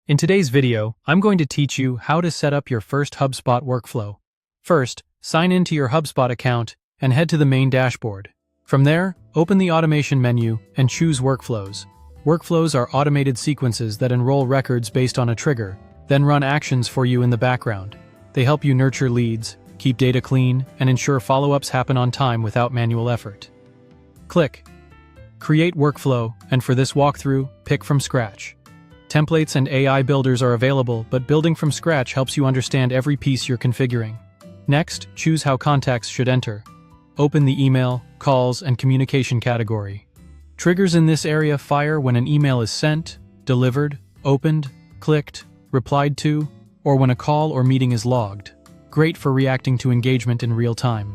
In today's video, I'm going to teach you how to set up your first HubSpot workflow. First, sign into your HubSpot account and head to the main dashboard. From there, open the automation menu and choose Workflows. Workflows are automated sequences that enroll records based on a trigger, then run actions for you in the background. They help you nurture leads, keep data clean, and ensure follow-ups happen on time without manual effort. Click Create Workflow, and for this walkthrough, pick from scratch. Templates and AI builders are available, but building from scratch helps you understand every piece you're configuring. Next, choose how contacts should enter. Open the email, calls, and communication category. Triggers in this area fire when an email is sent, delivered, opened, clicked, replied to, or when a call or meeting is logged. Great for reacting to engagement in real time.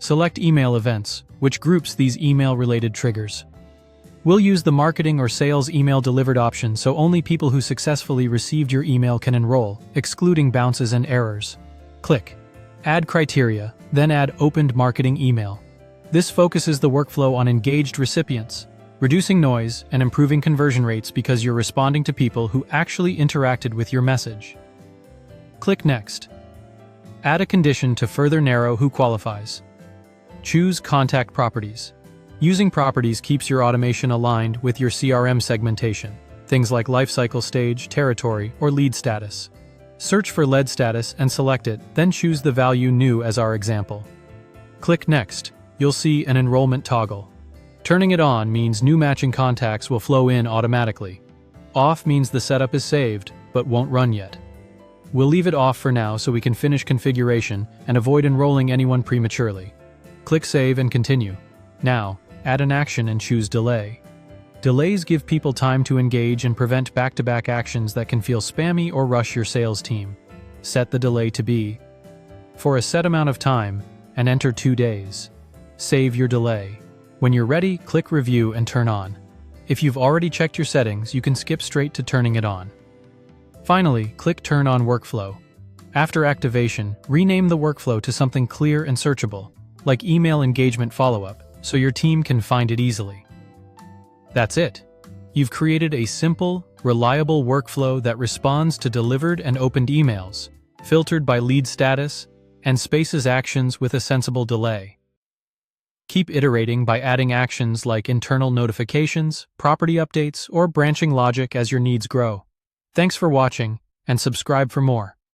Select Email Events, which groups these email-related triggers. We'll use the marketing or sales email delivered option so only people who successfully received your email can enroll, excluding bounces and errors. Click Add Criteria, then add Opened Marketing Email. This focuses the workflow on engaged recipients, reducing noise and improving conversion rates because you're responding to people who actually interacted with your message. Click Next. Add a condition to further narrow who qualifies. Choose Contact Properties. Using properties keeps your automation aligned with your CRM segmentation, things like lifecycle stage, territory, or lead status. Search for lead status and select it, then choose the value New as our example. Click Next. You'll see an enrollment toggle. Turning it on means new matching contacts will flow in automatically. Off means the setup is saved, but won't run yet. We'll leave it off for now so we can finish configuration and avoid enrolling anyone prematurely. Click Save and continue. Now, add an action and choose Delay. Delays give people time to engage and prevent back-to-back actions that can feel spammy or rush your sales team. Set the delay to be for a set amount of time and enter 2 days. Save your delay. When you're ready, click Review and turn on. If you've already checked your settings, you can skip straight to turning it on. Finally, click Turn on Workflow. After activation, rename the workflow to something clear and searchable, like Email Engagement Follow-up, so your team can find it easily. That's it. You've created a simple, reliable workflow that responds to delivered and opened emails, filtered by lead status, and spaces actions with a sensible delay. Keep iterating by adding actions like internal notifications, property updates, or branching logic as your needs grow. Thanks for watching, and subscribe for more.